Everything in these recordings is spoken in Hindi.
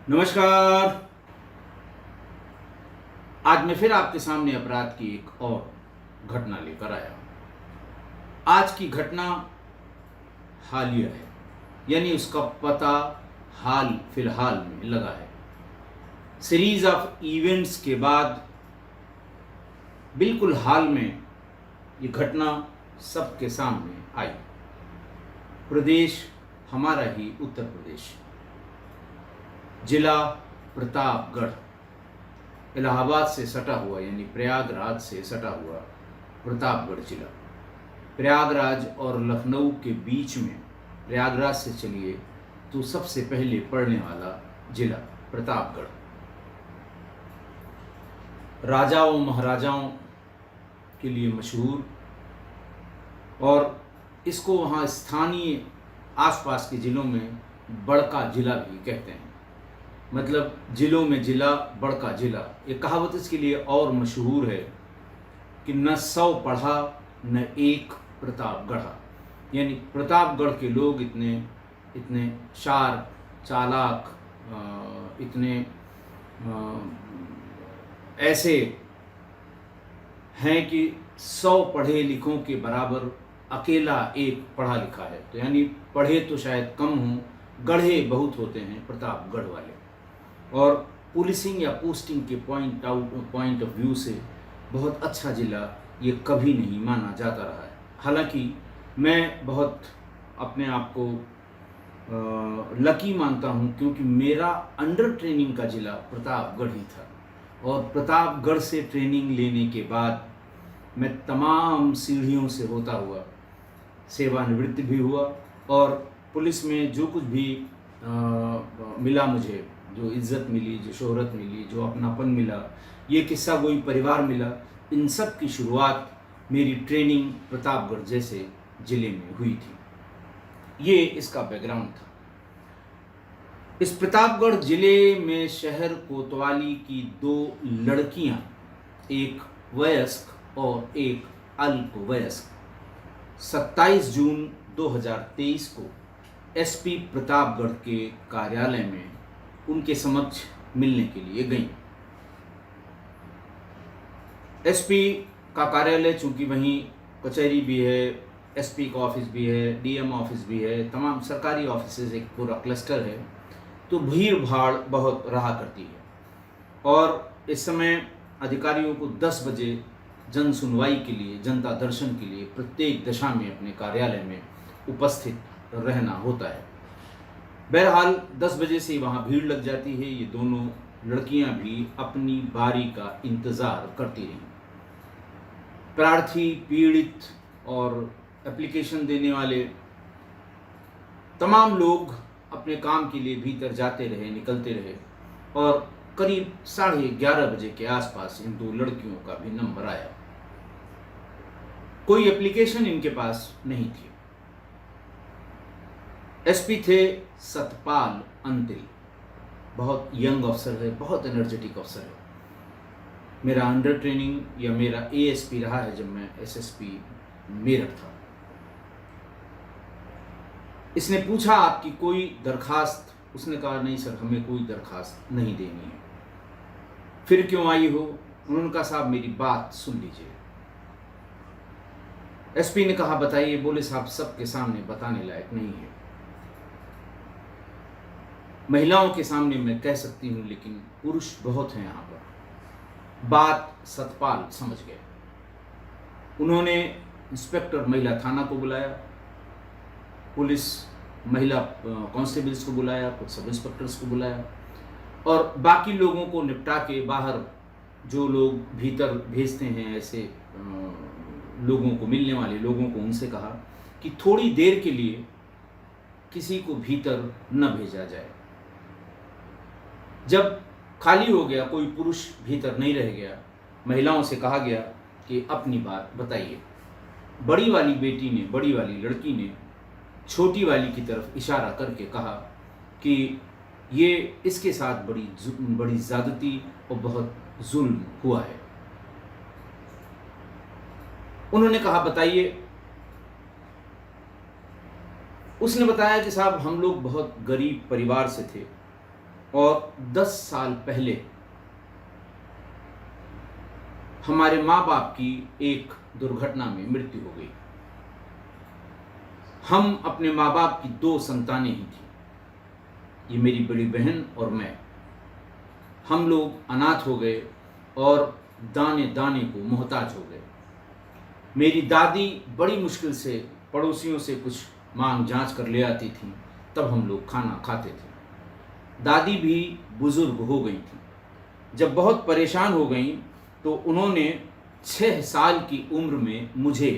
नमस्कार। आज मैं फिर आपके सामने अपराध की एक और घटना लेकर आया हूं। आज की घटना हालिया है, यानी उसका पता हाल फिलहाल में लगा है। सीरीज ऑफ इवेंट्स के बाद बिल्कुल हाल में ये घटना सबके सामने आई। प्रदेश हमारा ही उत्तर प्रदेश, जिला प्रतापगढ़, इलाहाबाद से सटा हुआ यानी प्रयागराज से सटा हुआ प्रतापगढ़ जिला। प्रयागराज और लखनऊ के बीच में प्रयागराज से चलिए तो सबसे पहले पड़ने वाला जिला प्रतापगढ़। राजाओं महाराजाओं के लिए मशहूर, और इसको वहाँ स्थानीय आसपास के ज़िलों में बड़का जिला भी कहते हैं। मतलब जिलों में जिला, बड़का जिला। ये कहावत इसके लिए और मशहूर है कि न 100 पढ़ा न एक प्रताप गढ़ा। यानी प्रतापगढ़ के लोग इतने शार्प, चालाक, इतने ऐसे हैं कि 100 पढ़े लिखों के बराबर अकेला एक पढ़ा लिखा है। तो यानी पढ़े तो शायद कम हों, गढ़े बहुत होते हैं प्रतापगढ़ वाले। और पुलिसिंग या पोस्टिंग के पॉइंट ऑफ व्यू से बहुत अच्छा ज़िला ये कभी नहीं माना जाता रहा है। हालांकि मैं बहुत अपने आप को लकी मानता हूँ, क्योंकि मेरा अंडर ट्रेनिंग का ज़िला प्रतापगढ़ ही था। और प्रतापगढ़ से ट्रेनिंग लेने के बाद मैं तमाम सीढ़ियों से होता हुआ सेवानिवृत्त भी हुआ, और पुलिस में जो कुछ भी मिला मुझे, जो इज़्ज़त मिली, जो शोहरत मिली, जो अपनापन मिला, ये किस्सा कोई परिवार मिला, इन सब की शुरुआत मेरी ट्रेनिंग प्रतापगढ़ जैसे ज़िले में हुई थी। ये इसका बैकग्राउंड था। इस प्रतापगढ़ ज़िले में शहर कोतवाली की 2 लड़कियां, एक वयस्क और एक अल्पवयस्क, 27 जून 2023 को एसपी प्रतापगढ़ के कार्यालय में उनके समक्ष मिलने के लिए गई। एसपी का कार्यालय चूंकि वहीं कचहरी भी है, एसपी का ऑफिस भी है, डीएम ऑफिस भी है, तमाम सरकारी ऑफिसेज एक पूरा क्लस्टर है, तो भीड़ भाड़ बहुत रहा करती है। और इस समय अधिकारियों को 10 बजे जन सुनवाई के लिए, जनता दर्शन के लिए प्रत्येक दशा में अपने कार्यालय में उपस्थित रहना होता है। बहरहाल 10 बजे से वहाँ भीड़ लग जाती है। ये दोनों लड़कियां भी अपनी बारी का इंतज़ार करती रहीं। प्रार्थी, पीड़ित और एप्लीकेशन देने वाले तमाम लोग अपने काम के लिए भीतर जाते रहे, निकलते रहे, और करीब 11:30 बजे के आसपास इन 2 लड़कियों का भी नंबर आया। कोई एप्लीकेशन इनके पास नहीं थी। एसपी थे सतपाल अंतिल, बहुत यंग अफसर है, बहुत एनर्जेटिक अफसर है। मेरा अंडर ट्रेनिंग या मेरा एएसपी रहा है जब मैं एसएसपी मेरठ था। इसने पूछा आपकी कोई दरखास्त? उसने कहा नहीं सर, हमें कोई दरखास्त नहीं देनी है। फिर क्यों आई हो? उन्होंने कहा साहब मेरी बात सुन लीजिए। एसपी ने कहा बताइए। बोले साहब सबके सामने बताने लायक नहीं है, महिलाओं के सामने मैं कह सकती हूँ, लेकिन पुरुष बहुत हैं यहाँ पर। बात सतपाल समझ गए। उन्होंने इंस्पेक्टर महिला थाना को बुलाया, पुलिस महिला कांस्टेबल्स को बुलाया, कुछ सब इंस्पेक्टर्स को बुलाया, और बाकी लोगों को निपटा के बाहर जो लोग भीतर भेजते हैं ऐसे लोगों को, मिलने वाले लोगों को, उनसे कहा कि थोड़ी देर के लिए किसी को भीतर न भेजा जाए। जब खाली हो गया, कोई पुरुष भीतर नहीं रह गया, महिलाओं से कहा गया कि अपनी बात बताइए। बड़ी वाली बेटी ने, बड़ी वाली लड़की ने छोटी वाली की तरफ इशारा करके कहा कि ये इसके साथ बड़ी ज़्यादती और बहुत जुल्म हुआ है। उन्होंने कहा बताइए। उसने बताया कि साहब हम लोग बहुत गरीब परिवार से थे, और 10 साल पहले हमारे माँ बाप की एक दुर्घटना में मृत्यु हो गई। हम अपने माँ बाप की 2 संतानें ही थी, ये मेरी बड़ी बहन और मैं। हम लोग अनाथ हो गए और दाने दाने को मोहताज हो गए। मेरी दादी बड़ी मुश्किल से पड़ोसियों से कुछ मांग जांच कर ले आती थी, तब हम लोग खाना खाते थे। दादी भी बुजुर्ग हो गई थी। जब बहुत परेशान हो गई तो उन्होंने 6 साल की उम्र में मुझे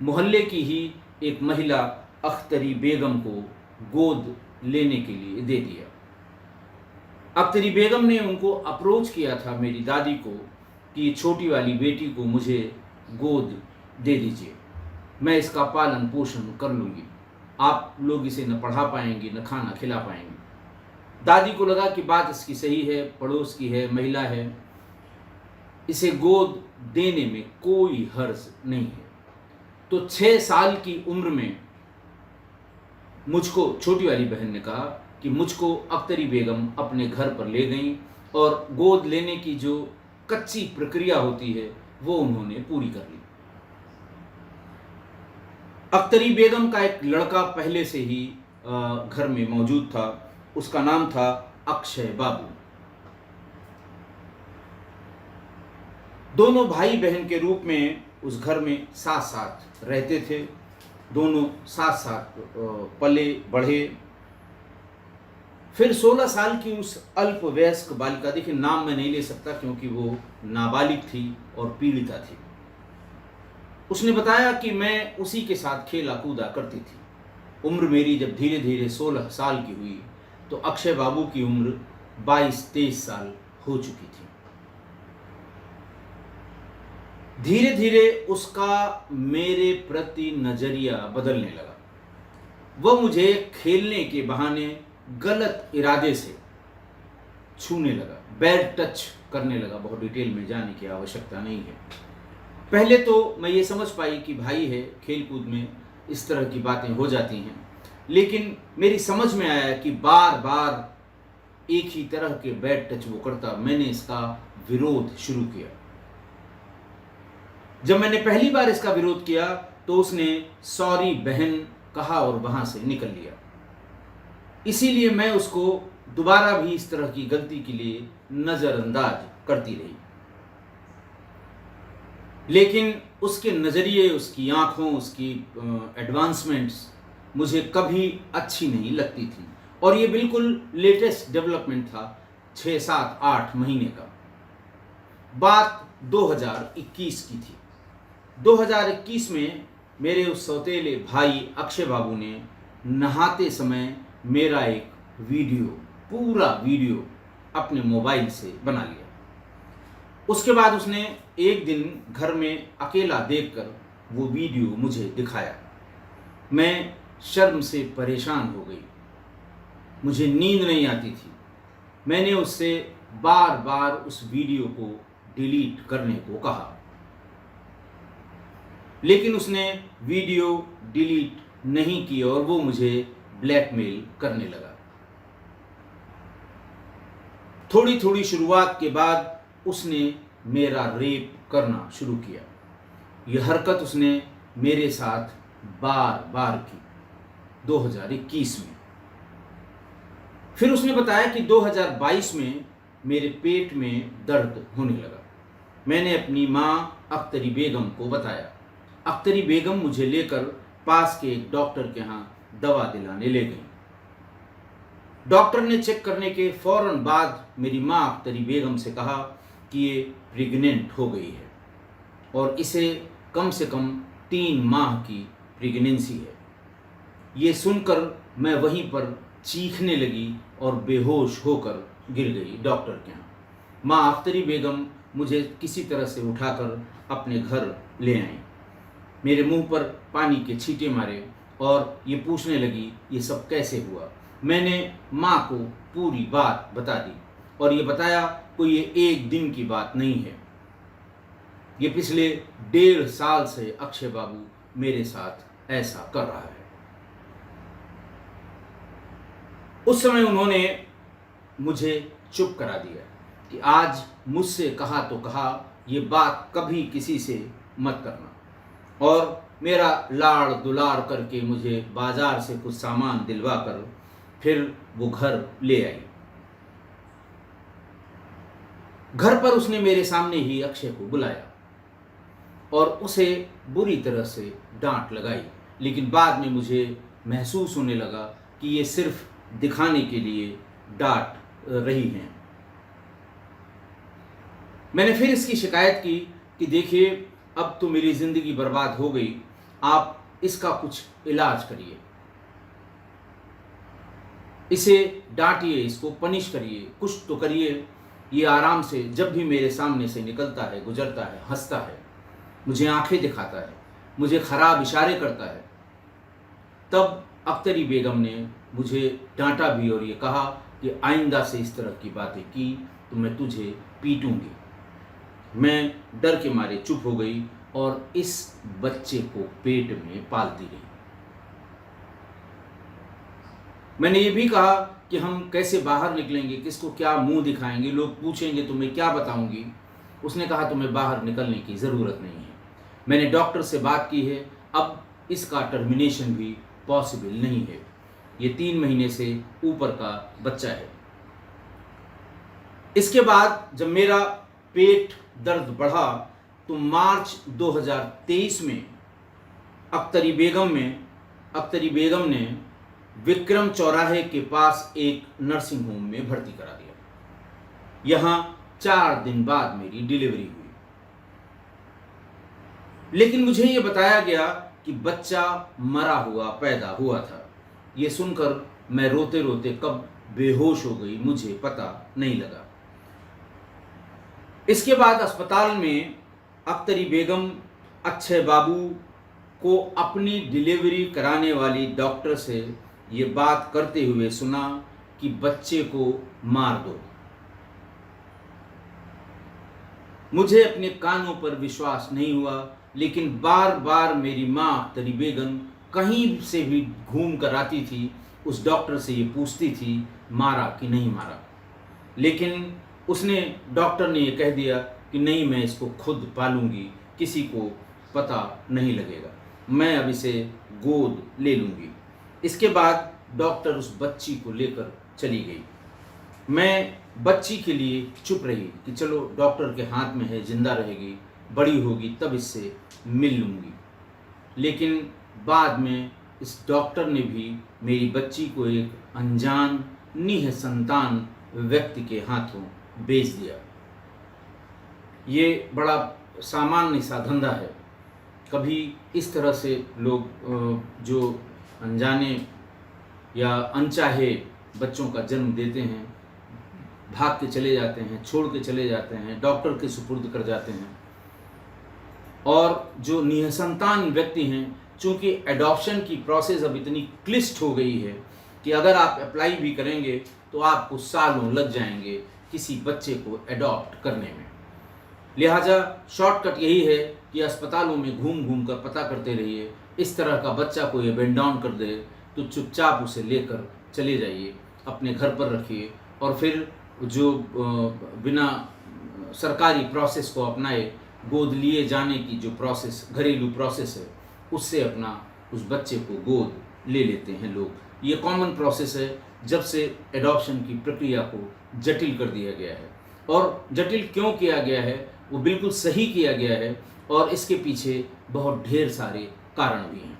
मोहल्ले की ही एक महिला अख्तरी बेगम को गोद लेने के लिए दे दिया। अख्तरी बेगम ने उनको अप्रोच किया था मेरी दादी को कि छोटी वाली बेटी को मुझे गोद दे दीजिए, मैं इसका पालन पोषण कर लूँगी, आप लोग इसे न पढ़ा पाएंगे न खाना खिला पाएंगे। दादी को लगा कि बात इसकी सही है, पड़ोस की है, महिला है, इसे गोद देने में कोई हर्ज नहीं है। तो 6 साल की उम्र में मुझको, छोटी वाली बहन ने कहा कि मुझको अख्तरी बेगम अपने घर पर ले गईं और गोद लेने की जो कच्ची प्रक्रिया होती है वो उन्होंने पूरी कर ली। अख्तरी बेगम का एक लड़का पहले से ही घर में मौजूद था, उसका नाम था अक्षय बाबू। दोनों भाई बहन के रूप में उस घर में साथ साथ रहते थे, दोनों साथ साथ पले बढ़े। फिर 16 साल की उस अल्पवयस्क बालिका, देखिए नाम मैं नहीं ले सकता क्योंकि वो नाबालिग थी और पीड़िता थी, उसने बताया कि मैं उसी के साथ खेला कूदा करती थी। उम्र मेरी जब धीरे धीरे 16 साल की हुई तो अक्षय बाबू की उम्र 22-23 साल हो चुकी थी। धीरे धीरे उसका मेरे प्रति नजरिया बदलने लगा। वह मुझे खेलने के बहाने गलत इरादे से छूने लगा, बैड टच करने लगा। बहुत डिटेल में जाने की आवश्यकता नहीं है। पहले तो मैं ये समझ पाई कि भाई है, खेल कूद में इस तरह की बातें हो जाती हैं, लेकिन मेरी समझ में आया कि बार बार एक ही तरह के बैड टच वो करता। मैंने इसका विरोध शुरू किया। जब मैंने पहली बार इसका विरोध किया तो उसने सॉरी बहन कहा और वहां से निकल लिया। इसीलिए मैं उसको दोबारा भी इस तरह की गलती के लिए नजरअंदाज करती रही। लेकिन उसके नज़रिए, उसकी आंखों, उसकी एडवांसमेंट्स मुझे कभी अच्छी नहीं लगती थी। और ये बिल्कुल लेटेस्ट डेवलपमेंट था, 6-7-8 महीने का। बात 2021 की थी। 2021 में मेरे उस सौतेले भाई अक्षय बाबू ने नहाते समय मेरा एक वीडियो, पूरा वीडियो अपने मोबाइल से बना लिया। उसके बाद उसने एक दिन घर में अकेला देखकर वो वीडियो मुझे दिखाया। मैं शर्म से परेशान हो गई, मुझे नींद नहीं आती थी। मैंने उससे बार बार उस वीडियो को डिलीट करने को कहा, लेकिन उसने वीडियो डिलीट नहीं की और वो मुझे ब्लैकमेल करने लगा। थोड़ी थोड़ी शुरुआत के बाद उसने मेरा रेप करना शुरू किया। यह हरकत उसने मेरे साथ बार बार की 2021 में। फिर उसने बताया कि 2022 में मेरे पेट में दर्द होने लगा। मैंने अपनी माँ अख्तरी बेगम को बताया। अख्तरी बेगम मुझे लेकर पास के एक डॉक्टर के यहाँ दवा दिलाने ले गई। डॉक्टर ने चेक करने के फौरन बाद मेरी माँ अख्तरी बेगम से कहा कि ये प्रेग्नेंट हो गई है और इसे कम से कम 3 माह की प्रेगनेंसी है। ये सुनकर मैं वहीं पर चीखने लगी और बेहोश होकर गिर गई डॉक्टर के यहाँ। माँ अख्तरी बेगम मुझे किसी तरह से उठाकर अपने घर ले आई। मेरे मुंह पर पानी के छींटे मारे और ये पूछने लगी ये सब कैसे हुआ। मैंने माँ को पूरी बात बता दी और ये बताया कोई ये एक दिन की बात नहीं है, ये पिछले 1.5 साल से अक्षय बाबू मेरे साथ ऐसा कर रहा है। उस समय उन्होंने मुझे चुप करा दिया कि आज मुझसे कहा तो कहा, ये बात कभी किसी से मत करना। और मेरा लाड़ दुलार करके मुझे बाजार से कुछ सामान दिलवा कर फिर वो घर ले आई। घर पर उसने मेरे सामने ही अक्षय को बुलाया और उसे बुरी तरह से डांट लगाई, लेकिन बाद में मुझे महसूस होने लगा कि ये सिर्फ दिखाने के लिए डांट रही हैं। मैंने फिर इसकी शिकायत की कि देखिए, अब तो मेरी ज़िंदगी बर्बाद हो गई, आप इसका कुछ इलाज करिए, इसे डांटिए, इसको पनिश करिए, कुछ तो करिए। ये आराम से जब भी मेरे सामने से निकलता है, गुजरता है, हंसता है, मुझे आंखें दिखाता है, मुझे खराब इशारे करता है। तब अख्तरी बेगम ने मुझे डांटा भी और ये कहा कि आइंदा से इस तरह की बातें की तो मैं तुझे पीटूंगी। मैं डर के मारे चुप हो गई और इस बच्चे को पेट में पालती रही। मैंने ये भी कहा कि हम कैसे बाहर निकलेंगे, किसको क्या मुंह दिखाएंगे, लोग पूछेंगे तो मैं क्या बताऊंगी। उसने कहा तुम्हें बाहर निकलने की ज़रूरत नहीं है। मैंने डॉक्टर से बात की है, अब इसका टर्मिनेशन भी पॉसिबल नहीं है। ये 3 महीने से ऊपर का बच्चा है। इसके बाद जब मेरा पेट दर्द बढ़ा तो मार्च 2023 में अख्तरी बेगम ने विक्रम चौराहे के पास एक नर्सिंग होम में भर्ती करा दिया। यहां 4 दिन बाद मेरी डिलीवरी हुई, लेकिन मुझे यह बताया गया कि बच्चा मरा हुआ पैदा हुआ था। यह सुनकर मैं रोते रोते कब बेहोश हो गई मुझे पता नहीं लगा। इसके बाद अस्पताल में अख्तरी बेगम अक्षय बाबू को अपनी डिलीवरी कराने वाली डॉक्टर से ये बात करते हुए सुना कि बच्चे को मार दो। मुझे अपने कानों पर विश्वास नहीं हुआ, लेकिन बार बार मेरी माँ अख्तरी बेगम कहीं से भी घूम कर आती थी, उस डॉक्टर से ये पूछती थी मारा कि नहीं मारा। लेकिन डॉक्टर ने ये कह दिया कि नहीं, मैं इसको खुद पालूंगी, किसी को पता नहीं लगेगा, मैं अब इसे गोद ले लूंगी। इसके बाद डॉक्टर उस बच्ची को लेकर चली गई। मैं बच्ची के लिए चुप रही कि चलो डॉक्टर के हाथ में है, जिंदा रहेगी, बड़ी होगी तब इससे मिल लूंगी। लेकिन बाद में इस डॉक्टर ने भी मेरी बच्ची को एक अनजान निःसंतान व्यक्ति के हाथों बेच दिया। ये बड़ा सामान्य सा धंधा है। कभी इस तरह से लोग जो अनजाने या अनचाहे बच्चों का जन्म देते हैं, भाग के चले जाते हैं, छोड़ के चले जाते हैं, डॉक्टर के सुपुर्द कर जाते हैं। और जो निःसंतान व्यक्ति हैं, चूँकि एडॉप्शन की प्रोसेस अब इतनी क्लिष्ट हो गई है कि अगर आप अप्लाई भी करेंगे तो आपको सालों लग जाएंगे किसी बच्चे को एडॉप्ट करने में। लिहाजा शॉर्टकट यही है कि अस्पतालों में घूम घूम कर पता करते रहिए। इस तरह का बच्चा कोई अबेंडन कर दे तो चुपचाप उसे लेकर चले जाइए, अपने घर पर रखिए और फिर जो बिना सरकारी प्रोसेस को अपनाए गोद लिए जाने की जो प्रोसेस, घरेलू प्रोसेस है, उससे अपना उस बच्चे को गोद ले लेते हैं लोग। ये कॉमन प्रोसेस है जब से एडॉप्शन की प्रक्रिया को जटिल कर दिया गया है। और जटिल क्यों किया गया है, वो बिल्कुल सही किया गया है और इसके पीछे बहुत ढेर सारे कारण भी हैं।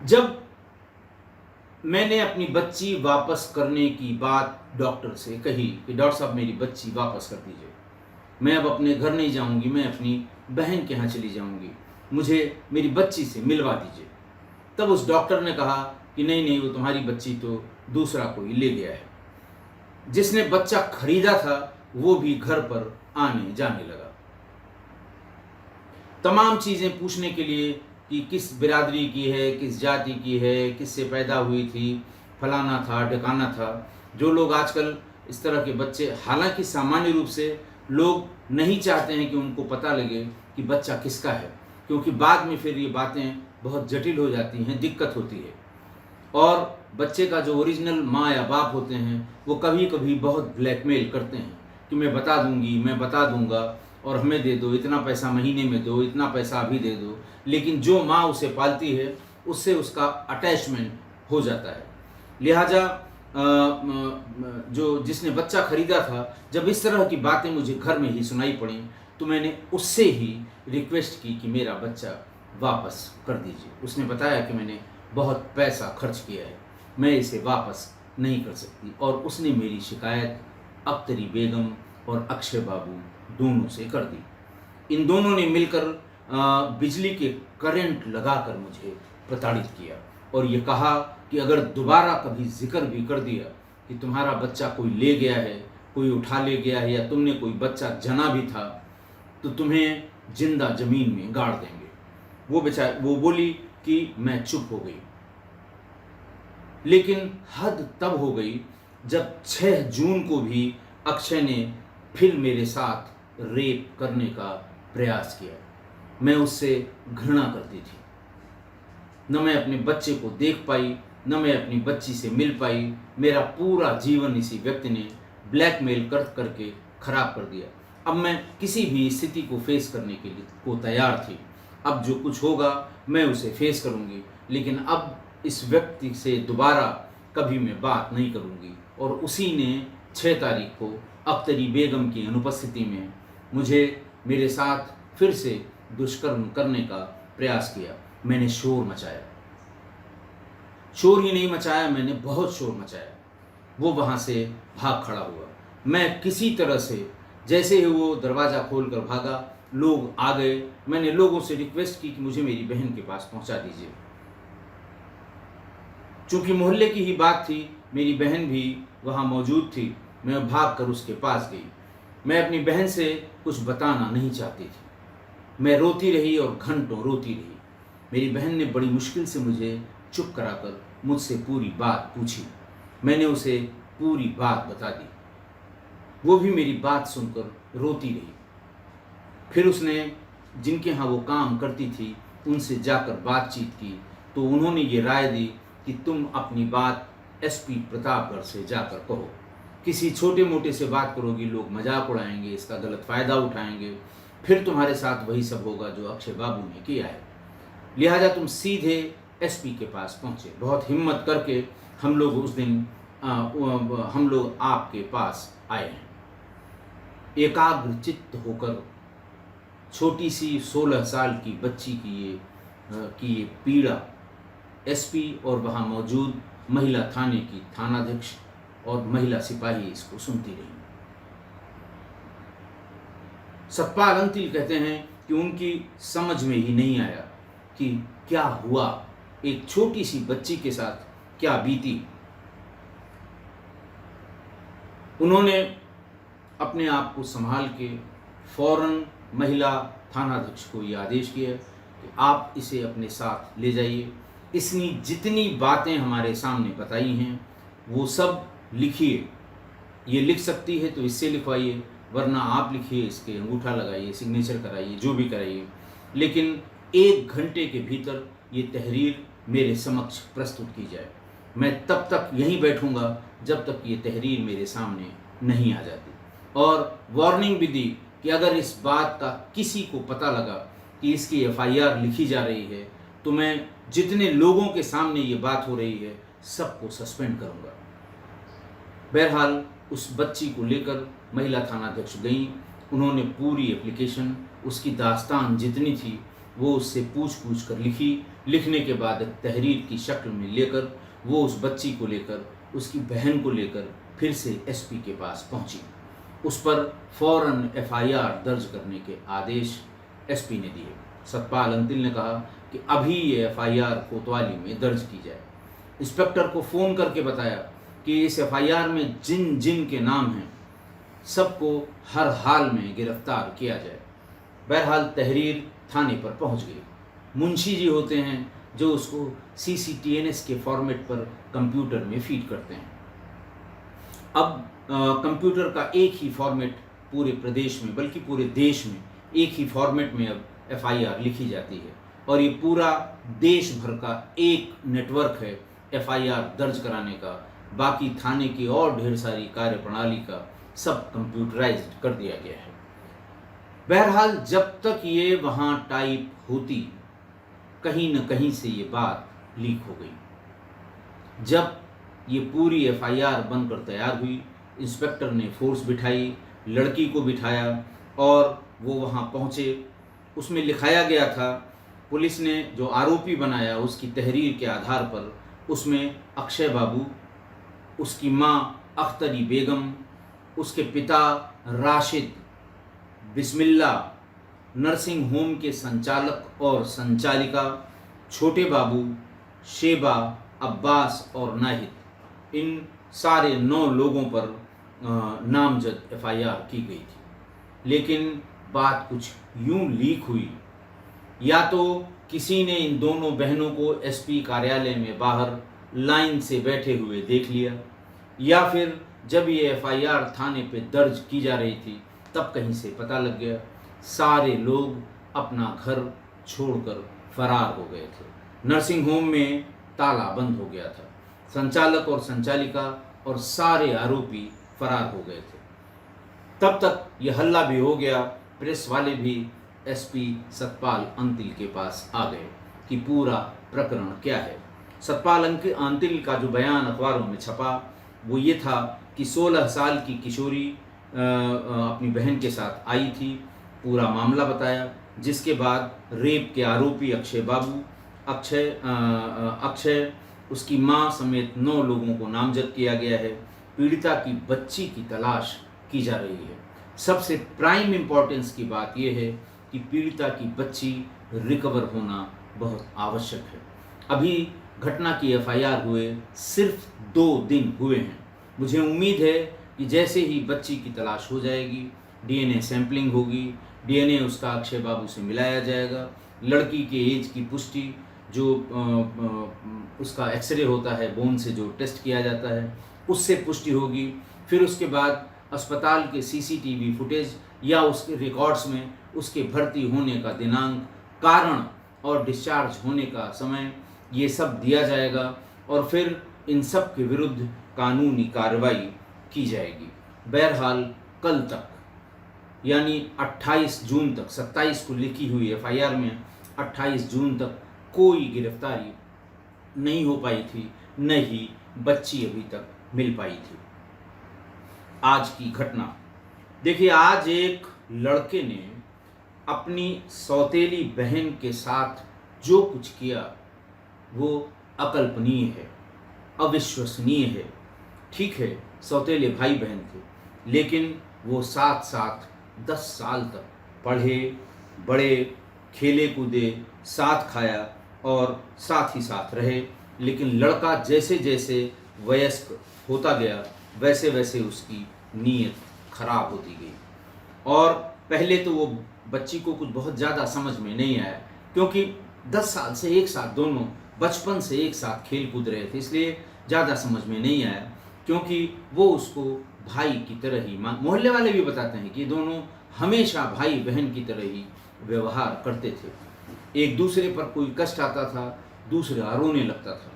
जब मैंने अपनी बच्ची वापस करने की बात डॉक्टर से कही कि डॉक्टर साहब मेरी बच्ची वापस कर दीजिए, मैं अब अपने घर नहीं जाऊंगी, मैं अपनी बहन के यहाँ चली जाऊंगी, मुझे मेरी बच्ची से मिलवा दीजिए। तब उस डॉक्टर ने कहा कि नहीं नहीं, वो तुम्हारी बच्ची तो दूसरा कोई ले गया है। जिसने बच्चा खरीदा था वो भी घर पर आने जाने लगा, तमाम चीज़ें पूछने के लिए कि किस बिरादरी की है, किस जाति की है, किससे पैदा हुई थी, फलाना था, ढकाना था। जो लोग आजकल इस तरह के बच्चे, हालांकि सामान्य रूप से लोग नहीं चाहते हैं कि उनको पता लगे कि बच्चा किसका है, क्योंकि बाद में फिर ये बातें बहुत जटिल हो जाती हैं, दिक्कत होती है। और बच्चे का जो ओरिजिनल माँ या बाप होते हैं वो कभी कभी बहुत ब्लैकमेल करते हैं कि मैं बता दूंगी, मैं बता दूंगा, और हमें दे दो, इतना पैसा महीने में दो, इतना पैसा अभी दे दो। लेकिन जो माँ उसे पालती है उससे उसका अटैचमेंट हो जाता है। लिहाजा जो जिसने बच्चा खरीदा था, जब इस तरह की बातें मुझे घर में ही सुनाई पड़ी तो मैंने उससे ही रिक्वेस्ट की कि मेरा बच्चा वापस कर दीजिए। उसने बताया कि मैंने बहुत पैसा खर्च किया है, मैं इसे वापस नहीं कर सकती। और उसने मेरी शिकायत अख्तरी बेगम और अक्षय बाबू दोनों से कर दी। इन दोनों ने मिलकर बिजली के करंट लगाकर मुझे प्रताड़ित किया और ये कहा कि अगर दोबारा कभी जिक्र भी कर दिया कि तुम्हारा बच्चा कोई ले गया है, कोई उठा ले गया है, या तुमने कोई बच्चा जना भी था, तो तुम्हें जिंदा जमीन में गाड़ देंगे। वो बोली कि मैं चुप हो गई। लेकिन हद तब हो गई जब 6 जून को भी अक्षय ने फिर मेरे साथ रेप करने का प्रयास किया। मैं उससे घृणा करती थी। न मैं अपने बच्चे को देख पाई, न मैं अपनी बच्ची से मिल पाई। मेरा पूरा जीवन इसी व्यक्ति ने ब्लैकमेल करके खराब कर दिया। अब मैं किसी भी स्थिति को फेस करने के लिए तैयार थी। अब जो कुछ होगा मैं उसे फेस करूंगी, लेकिन अब इस व्यक्ति से दोबारा कभी मैं बात नहीं करूंगी। और उसी ने 6 तारीख को अख्तरी बेगम की अनुपस्थिति में मुझे मेरे साथ फिर से दुष्कर्म करने का प्रयास किया। मैंने शोर मचाया, शोर ही नहीं मचाया, मैंने बहुत शोर मचाया। वो वहाँ से भाग खड़ा हुआ। मैं किसी तरह से, जैसे ही वो दरवाज़ा खोलकर भागा, लोग आ गए। मैंने लोगों से रिक्वेस्ट की कि मुझे मेरी बहन के पास पहुँचा दीजिए। चूँकि मोहल्ले की ही बात थी, मेरी बहन भी वहाँ मौजूद थी। मैं भाग कर उसके पास गई। मैं अपनी बहन से कुछ बताना नहीं चाहती थी। मैं रोती रही और घंटों रोती रही। मेरी बहन ने बड़ी मुश्किल से मुझे चुप कराकर मुझसे पूरी बात पूछी। मैंने उसे पूरी बात बता दी। वो भी मेरी बात सुनकर रोती रही। फिर उसने जिनके यहाँ वो काम करती थी उनसे जाकर बातचीत की, तो उन्होंने ये राय दी कि तुम अपनी बात एसपी प्रतापगढ़ से जाकर कहो। किसी छोटे मोटे से बात करोगी, लोग मजाक उड़ाएंगे, इसका गलत फ़ायदा उठाएंगे, फिर तुम्हारे साथ वही सब होगा जो अक्षय बाबू ने किया है। लिहाजा तुम सीधे एसपी के पास पहुँचे। बहुत हिम्मत करके हम लोग उस दिन हम लोग आपके पास आए हैं। एकाग्र चित्त होकर छोटी सी 16 साल की बच्ची की ये पीड़ा एसपी और वहाँ मौजूद महिला थाने की थानाध्यक्ष और महिला सिपाही इसको सुनती रही। सतपाल अंतिल कहते हैं कि उनकी समझ में ही नहीं आया कि क्या हुआ, एक छोटी सी बच्ची के साथ क्या बीती। उन्होंने अपने आप को संभाल के फौरन महिला थानाध्यक्ष को ये आदेश किया कि आप इसे अपने साथ ले जाइए। इसने जितनी बातें हमारे सामने बताई हैं वो सब लिखिए। ये लिख सकती है तो इससे लिखवाइए, वरना आप लिखिए, इसके अंगूठा लगाइए, सिग्नेचर कराइए, जो भी कराइए। लेकिन 1 घंटे के भीतर ये तहरीर मेरे समक्ष प्रस्तुत की जाए। मैं तब तक यहीं बैठूंगा जब तक ये तहरीर मेरे सामने नहीं आ जाती। और वार्निंग भी दी कि अगर इस बात का किसी को पता लगा कि इसकी एफआईआर लिखी जा रही है तो मैं जितने लोगों के सामने ये बात हो रही है सबको सस्पेंड करूंगा। बहरहाल उस बच्ची को लेकर महिला थानाध्यक्ष गई। उन्होंने पूरी एप्लीकेशन, उसकी दास्तान जितनी थी वो उससे पूछ कर लिखी। लिखने के बाद तहरीर की शक्ल में लेकर वो उस बच्ची को लेकर, उसकी बहन को लेकर फिर से एसपी के पास पहुंची। उस पर फौरन एफआईआर दर्ज करने के आदेश एसपी ने दिए। सतपाल अंतिल ने कहा कि अभी ये एफआईआर कोतवाली में दर्ज की जाए। इंस्पेक्टर को फ़ोन करके बताया कि इस एफआईआर में जिन जिन के नाम हैं सबको हर हाल में गिरफ्तार किया जाए। बहरहाल तहरीर थाने पर पहुंच गई। मुंशी जी होते हैं जो उसको CCTNS के फॉर्मेट पर कंप्यूटर में फीड करते हैं। अब कंप्यूटर का एक ही फॉर्मेट पूरे प्रदेश में, बल्कि पूरे देश में एक ही फॉर्मेट में अब एफआईआर लिखी जाती है। और ये पूरा देश भर का एक नेटवर्क है एफआईआर दर्ज कराने का, बाकी थाने की और ढेर सारी कार्यप्रणाली का सब कंप्यूटराइज्ड कर दिया गया है। बहरहाल जब तक ये वहाँ टाइप होती, कहीं न कहीं से ये बात लीक हो गई। जब ये पूरी एफआईआर बनकर तैयार हुई, इंस्पेक्टर ने फोर्स बिठाई, लड़की को बिठाया और वो वहाँ पहुँचे। उसमें लिखाया गया था, पुलिस ने जो आरोपी बनाया उसकी तहरीर के आधार पर उसमें अक्षय बाबू, उसकी माँ अख्तरी बेगम, उसके पिता राशिद, बिस्मिल्ला, नर्सिंग होम के संचालक और संचालिका, छोटे बाबू, शेबा, अब्बास और नाहिद, इन सारे 9 लोगों पर नामजद एफआईआर की गई थी। लेकिन बात कुछ यूं लीक हुई, या तो किसी ने इन दोनों बहनों को एसपी कार्यालय में बाहर लाइन से बैठे हुए देख लिया, या फिर जब ये एफआईआर थाने पे दर्ज की जा रही थी तब कहीं से पता लग गया। सारे लोग अपना घर छोड़कर फरार हो गए थे। नर्सिंग होम में ताला बंद हो गया था। संचालक और संचालिका और सारे आरोपी फरार हो गए थे। तब तक ये हल्ला भी हो गया, प्रेस वाले भी एसपी सतपाल अंतिल के पास आ गए कि पूरा प्रकरण क्या है। सतपाल अंतिल का जो बयान अखबारों में छपा वो ये था कि 16 साल की किशोरी अपनी बहन के साथ आई थी, पूरा मामला बताया, जिसके बाद रेप के आरोपी अक्षय बाबू, अक्षय, उसकी मां समेत 9 लोगों को नामजद किया गया है। पीड़िता की बच्ची की तलाश की जा रही है। सबसे प्राइम इम्पोर्टेंस की बात यह है कि पीड़िता की बच्ची रिकवर होना बहुत आवश्यक है। अभी घटना की एफआईआर हुए सिर्फ 2 दिन हुए हैं। मुझे उम्मीद है कि जैसे ही बच्ची की तलाश हो जाएगी, डीएनए सैंपलिंग होगी, डीएनए उसका अक्षय बाबू से मिलाया जाएगा, लड़की के एज की पुष्टि, जो उसका एक्सरे होता है, बोन से जो टेस्ट किया जाता है उससे पुष्टि होगी। फिर उसके बाद अस्पताल के सीसीटीवी फुटेज या उसके रिकॉर्ड्स में उसके भर्ती होने का दिनांक, कारण और डिस्चार्ज होने का समय, ये सब दिया जाएगा और फिर इन सब के विरुद्ध कानूनी कार्रवाई की जाएगी। बहरहाल कल तक, यानी 28 जून तक, 27 को लिखी हुई एफआईआर में 28 जून तक कोई गिरफ्तारी नहीं हो पाई थी, न ही बच्ची अभी तक मिल पाई थी। आज की घटना देखिए, आज एक लड़के ने अपनी सौतेली बहन के साथ जो कुछ किया वो अकल्पनीय है, अविश्वसनीय है। ठीक है, सौतेले भाई बहन थे, लेकिन वो साथ साथ 10 साल तक पढ़े, बड़े, खेले कूदे, साथ खाया और साथ ही साथ रहे। लेकिन लड़का जैसे जैसे वयस्क होता गया वैसे वैसे उसकी नीयत खराब होती गई। और पहले तो वो बच्ची को कुछ बहुत ज़्यादा समझ में नहीं आया, क्योंकि 10 साल से एक साथ दोनों बचपन से एक साथ खेल कूद रहे थे, इसलिए ज़्यादा समझ में नहीं आया। क्योंकि वो उसको भाई की तरह ही, मोहल्ले वाले भी बताते हैं कि दोनों हमेशा भाई बहन की तरह ही व्यवहार करते थे। एक दूसरे पर कोई कष्ट आता था, दूसरा रोने लगता था।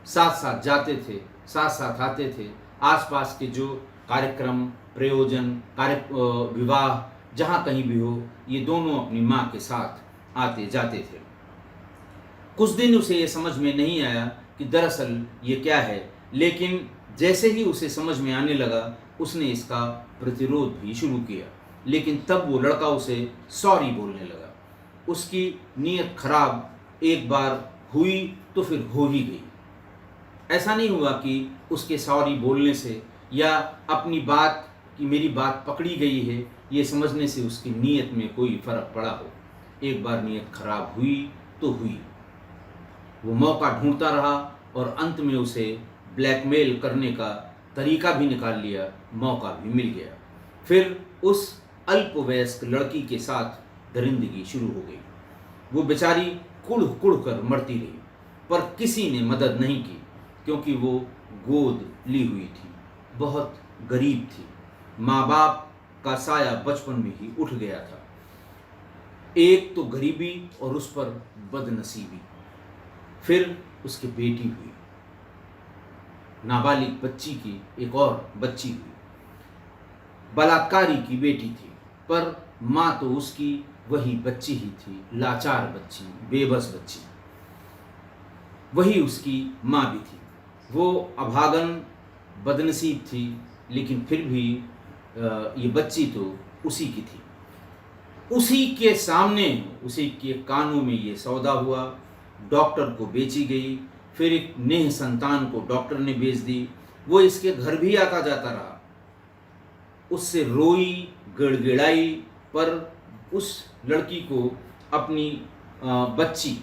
साथ साथ जाते थे, साथ साथ आते थे। आसपास के जो कार्यक्रम, प्रयोजन, विवाह, जहाँ कहीं भी हो, ये दोनों अपनी माँ के साथ आते जाते थे। कुछ दिन उसे ये समझ में नहीं आया कि दरअसल ये क्या है, लेकिन जैसे ही उसे समझ में आने लगा उसने इसका प्रतिरोध भी शुरू किया। लेकिन तब वो लड़का उसे सॉरी बोलने लगा। उसकी नीयत खराब एक बार हुई तो फिर हो ही गई। ऐसा नहीं हुआ कि उसके सॉरी बोलने से या अपनी बात कि मेरी बात पकड़ी गई है ये समझने से उसकी नीयत में कोई फ़र्क पड़ा हो। एक बार नीयत खराब हुई तो हुई। वो मौका ढूंढता रहा और अंत में उसे ब्लैकमेल करने का तरीका भी निकाल लिया, मौका भी मिल गया। फिर उस अल्पवयस्क लड़की के साथ दरिंदगी शुरू हो गई। वो बेचारी कुड़ कुड़ कर मरती रही, पर किसी ने मदद नहीं की, क्योंकि वो गोद ली हुई थी, बहुत गरीब थी। माँ बाप का साया बचपन में ही उठ गया था। एक तो गरीबी और उस पर बदनसीबी, फिर उसकी बेटी हुई। नाबालिग बच्ची की एक और बच्ची हुई, बलात्कारी की बेटी थी, पर माँ तो उसकी वही बच्ची ही थी, लाचार बच्ची, बेबस बच्ची, वही उसकी माँ भी थी। वो अभागन बदनसीब थी, लेकिन फिर भी ये बच्ची तो उसी की थी। उसी के सामने, उसी के कानों में ये सौदा हुआ, डॉक्टर को बेची गई, फिर एक नेह संतान को डॉक्टर ने बेच दी। वो इसके घर भी आता जाता रहा, उससे रोई गिड़गिड़ाई, पर उस लड़की को अपनी बच्ची,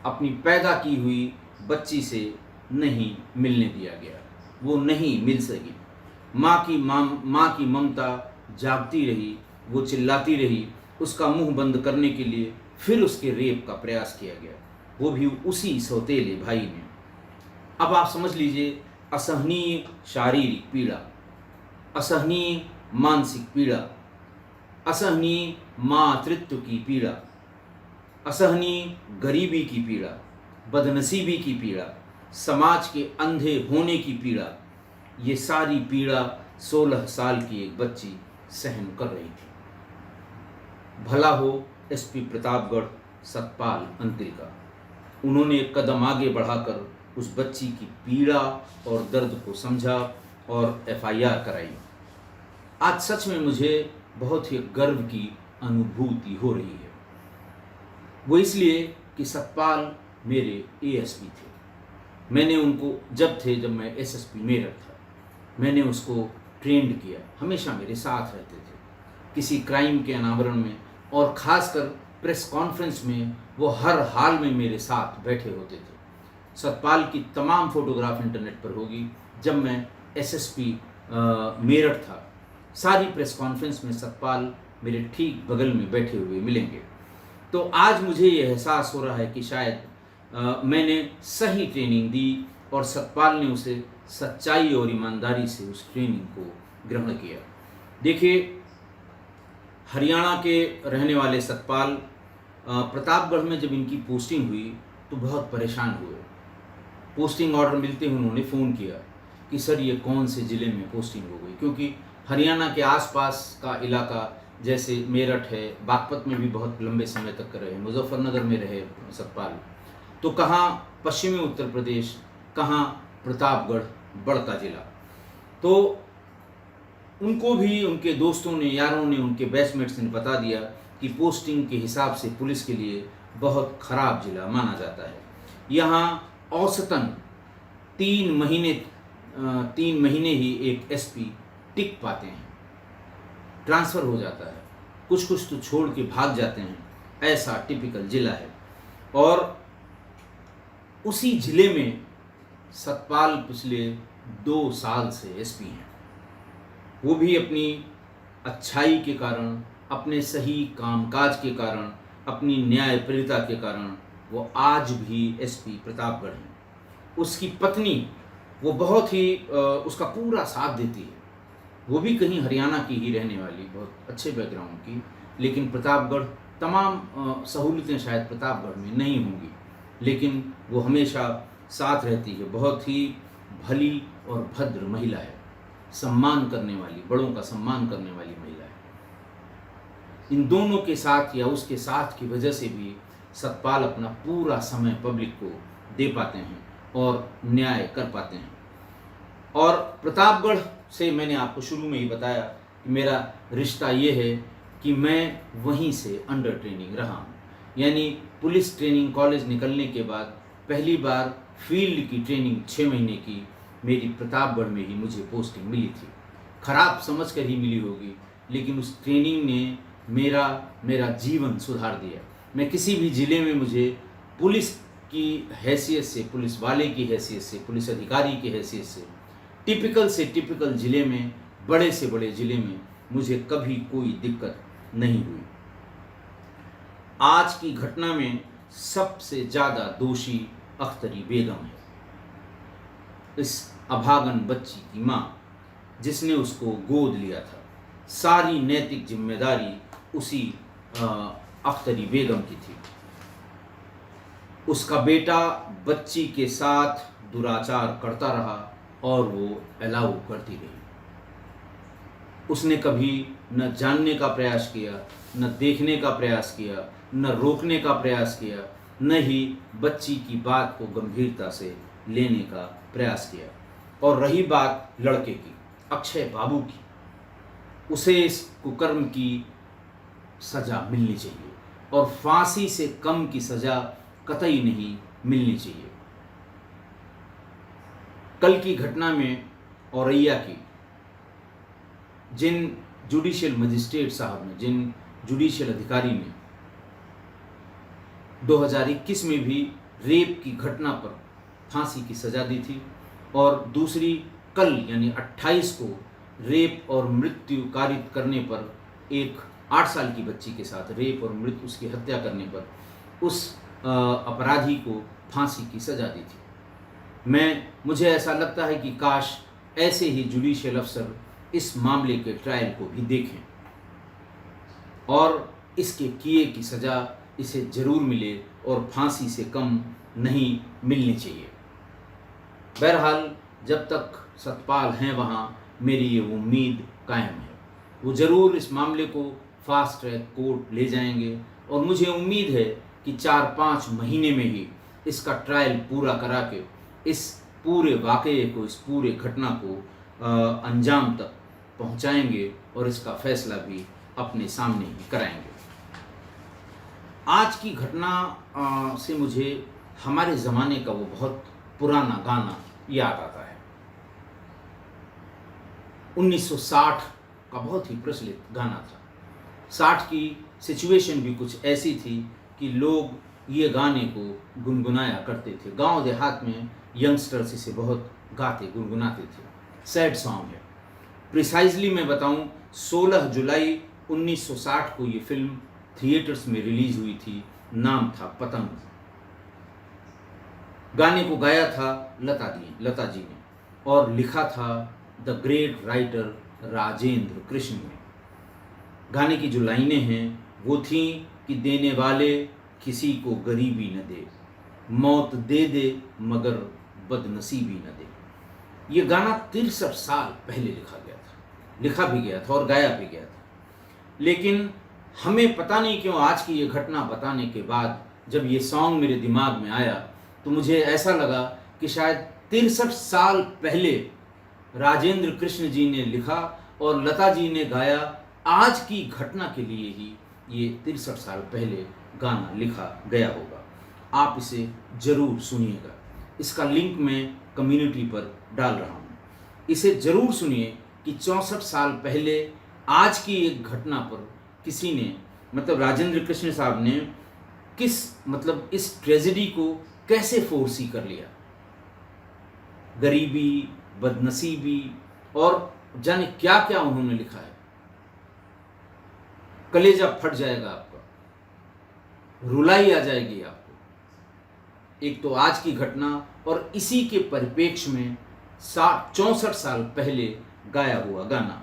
अपनी पैदा की हुई बच्ची से नहीं मिलने दिया गया। वो नहीं मिल सकी। माँ की ममता जागती रही, वो चिल्लाती रही। उसका मुंह बंद करने के लिए फिर उसके रेप का प्रयास किया गया, वो भी उसी सौतेले भाई ने। अब आप समझ लीजिए, असहनीय शारीरिक पीड़ा, असहनीय मानसिक पीड़ा, असहनीय मातृत्व की पीड़ा, असहनीय गरीबी की पीड़ा, बदनसीबी की पीड़ा, समाज के अंधे होने की पीड़ा, ये सारी पीड़ा 16 साल की एक बच्ची सहन कर रही थी। भला हो एसपी प्रतापगढ़ सतपाल अंतिल का, उन्होंने एक कदम आगे बढ़ाकर उस बच्ची की पीड़ा और दर्द को समझा और एफआईआर कराई। आज सच में मुझे बहुत ही गर्व की अनुभूति हो रही है। वो इसलिए कि सतपाल मेरे एएसपी थे। मैंने उनको जब मैं एसएसपी मेरठ था, मैंने उसको ट्रेंड किया, हमेशा मेरे साथ रहते थे किसी क्राइम के अनावरण में, और ख़ासकर प्रेस कॉन्फ्रेंस में वो हर हाल में मेरे साथ बैठे होते थे। सतपाल की तमाम फ़ोटोग्राफ इंटरनेट पर होगी। जब मैं एसएसपी मेरठ था, सारी प्रेस कॉन्फ्रेंस में सतपाल मेरे ठीक बगल में बैठे हुए मिलेंगे। तो आज मुझे ये एहसास हो रहा है कि शायद मैंने सही ट्रेनिंग दी और सतपाल ने उसे सच्चाई और ईमानदारी से उस ट्रेनिंग को ग्रहण किया। देखिए, हरियाणा के रहने वाले सतपाल प्रतापगढ़ में जब इनकी पोस्टिंग हुई तो बहुत परेशान हुए। पोस्टिंग ऑर्डर मिलते ही उन्होंने फ़ोन किया कि सर ये कौन से ज़िले में पोस्टिंग हो गई, क्योंकि हरियाणा के आसपास का इलाका जैसे मेरठ है, बागपत में भी बहुत लंबे समय तक रहे, मुजफ्फरनगर में रहे सतपाल, तो कहाँ पश्चिमी उत्तर प्रदेश, कहाँ प्रतापगढ़ बड़का ज़िला। तो उनको भी उनके दोस्तों ने, यारों ने, उनके बैचमेट्स ने बता दिया कि पोस्टिंग के हिसाब से पुलिस के लिए बहुत ख़राब ज़िला माना जाता है। यहाँ औसतन 3 महीने ही एक एसपी टिक पाते हैं, ट्रांसफ़र हो जाता है, कुछ तो छोड़ के भाग जाते हैं। ऐसा टिपिकल ज़िला है। और उसी ज़िले में सतपाल पिछले 2 साल से एसपी हैं। वो भी अपनी अच्छाई के कारण, अपने सही कामकाज के कारण, अपनी न्यायप्रियता के कारण वो आज भी एसपी प्रतापगढ़ हैं। उसकी पत्नी, वो बहुत ही उसका पूरा साथ देती है। वो भी कहीं हरियाणा की ही रहने वाली, बहुत अच्छे बैकग्राउंड की, लेकिन प्रतापगढ़ तमाम सहूलतें शायद प्रतापगढ़ में नहीं होंगी, लेकिन वो हमेशा साथ रहती है। बहुत ही भली और भद्र महिला है, सम्मान करने वाली, बड़ों का सम्मान करने वाली महिला है। इन दोनों के साथ या उसके साथ की वजह से भी सतपाल अपना पूरा समय पब्लिक को दे पाते हैं और न्याय कर पाते हैं। और प्रतापगढ़ से मैंने आपको शुरू में ही बताया कि मेरा रिश्ता ये है कि मैं वहीं से अंडर ट्रेनिंग रहा हूँ। यानी पुलिस ट्रेनिंग कॉलेज निकलने के बाद पहली बार फील्ड की ट्रेनिंग 6 महीने की मेरी प्रतापगढ़ में ही मुझे पोस्टिंग मिली थी। खराब समझ कर ही मिली होगी, लेकिन उस ट्रेनिंग ने मेरा जीवन सुधार दिया। मैं किसी भी ज़िले में मुझे पुलिस की हैसियत से, पुलिस वाले की हैसियत से, पुलिस अधिकारी की हैसियत से टिपिकल ज़िले में, बड़े से बड़े ज़िले में मुझे कभी कोई दिक्कत नहीं हुई। आज की घटना में सबसे ज़्यादा दोषी अख्तरी बेगम है, इस अभागन बच्ची की माँ जिसने उसको गोद लिया था। सारी नैतिक जिम्मेदारी उसी अख्तरी बेगम की थी। उसका बेटा बच्ची के साथ दुराचार करता रहा और वो अलाउ करती रही। उसने कभी न जानने का प्रयास किया, न देखने का प्रयास किया, न रोकने का प्रयास किया, न ही बच्ची की बात को गंभीरता से लेने का प्रयास किया। और रही बात लड़के की, अक्षय बाबू की, उसे इस कुकर्म की सज़ा मिलनी चाहिए और फांसी से कम की सज़ा कतई नहीं मिलनी चाहिए। कल की घटना में औरैया की जिन जुडिशियल मजिस्ट्रेट साहब ने, जिन जुडिशियल अधिकारी ने 2021 में भी रेप की घटना पर फांसी की सज़ा दी थी और दूसरी कल यानी 28 को रेप और मृत्यु कारित करने पर, एक 8 साल की बच्ची के साथ रेप और मृत्यु, उसकी हत्या करने पर उस अपराधी को फांसी की सज़ा दी थी। मुझे ऐसा लगता है कि काश ऐसे ही जुडिशियल अफसर इस मामले के ट्रायल को भी देखें और इसके किए की सज़ा इसे ज़रूर मिले और फांसी से कम नहीं मिलनी चाहिए। बहरहाल जब तक सतपाल हैं वहाँ मेरी ये उम्मीद कायम है, वो ज़रूर इस मामले को फास्ट ट्रैक कोर्ट ले जाएंगे और मुझे उम्मीद है कि 4-5 महीने में ही इसका ट्रायल पूरा करा के इस पूरे वाक़ये को, इस पूरे घटना को अंजाम तक पहुंचाएंगे और इसका फैसला भी अपने सामने ही कराएंगे। आज की घटना से मुझे हमारे ज़माने का वो बहुत पुराना गाना याद आता है। 1960 का बहुत ही प्रचलित गाना था। 60 की सिचुएशन भी कुछ ऐसी थी कि लोग ये गाने को गुनगुनाया करते थे। गांव देहात में यंगस्टर्स इसे बहुत गाते गुनगुनाते थे। सैड सॉन्ग है। प्रिसाइजली मैं बताऊं, 16 जुलाई 1960 को ये फिल्म थिएटर्स में रिलीज हुई थी। नाम था पतंग। गाने को गाया था लता जी ने और लिखा था the great writer Rajendra Krishna ने। गाने की जो लाइनें हैं वो थीं कि देने वाले किसी को गरीबी न दे, मौत दे दे मगर बदनसीबी न दे। ये गाना 63 साल पहले लिखा भी गया था और गाया भी गया था। लेकिन हमें पता नहीं क्यों आज की ये घटना बताने के बाद जब ये सॉन्ग मेरे दिमाग में आया तो मुझे ऐसा लगा कि शायद 63 साल पहले राजेंद्र कृष्ण जी ने लिखा और लता जी ने गाया। आज की घटना के लिए ही ये 63 साल पहले गाना लिखा गया होगा। आप इसे ज़रूर सुनिएगा। इसका लिंक मैं कम्युनिटी पर डाल रहा हूँ। इसे ज़रूर सुनिए कि 64 साल पहले आज की एक घटना पर किसी ने, मतलब राजेंद्र कृष्ण साहब ने इस ट्रेजेडी को कैसे फोर्सी कर लिया। गरीबी, बदनसीबी और जाने क्या क्या उन्होंने लिखा है। कलेजा फट जाएगा आपका, रुलाई आ जाएगी आपको। एक तो आज की घटना और इसी के परिप्रेक्ष्य में 64 साल पहले गाया हुआ गाना।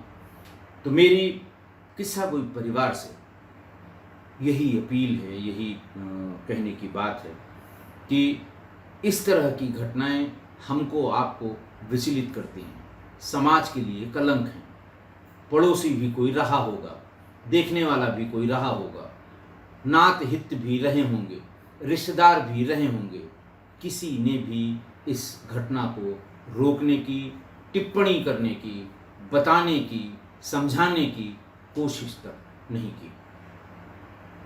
तो मेरी किस्सा कोई परिवार से यही अपील है, यही कहने की बात है कि इस तरह की घटनाएं हमको आपको विचलित करती हैं, समाज के लिए कलंक हैं। पड़ोसी भी कोई रहा होगा, देखने वाला भी कोई रहा होगा, नात हित भी रहे होंगे, रिश्तेदार भी रहे होंगे। किसी ने भी इस घटना को रोकने की, टिप्पणी करने की, बताने की, समझाने की कोशिश तक नहीं की।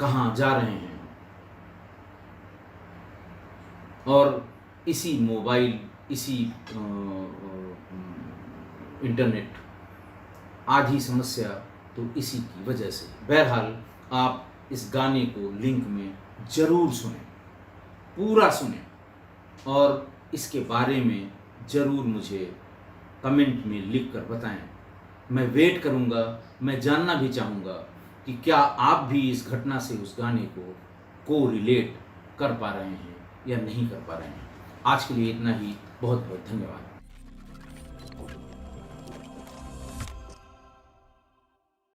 कहाँ जा रहे हैं और इसी मोबाइल, इसी इंटरनेट, आधी समस्या तो इसी की वजह से। बहरहाल आप इस गाने को लिंक में ज़रूर सुनें, पूरा सुनें और इसके बारे में ज़रूर मुझे कमेंट में लिख कर बताएं। मैं वेट करूंगा। मैं जानना भी चाहूँगा कि क्या आप भी इस घटना से उस गाने को रिलेट कर पा रहे हैं या नहीं कर पा रहे हैं। आज के लिए इतना ही। बहुत बहुत धन्यवाद।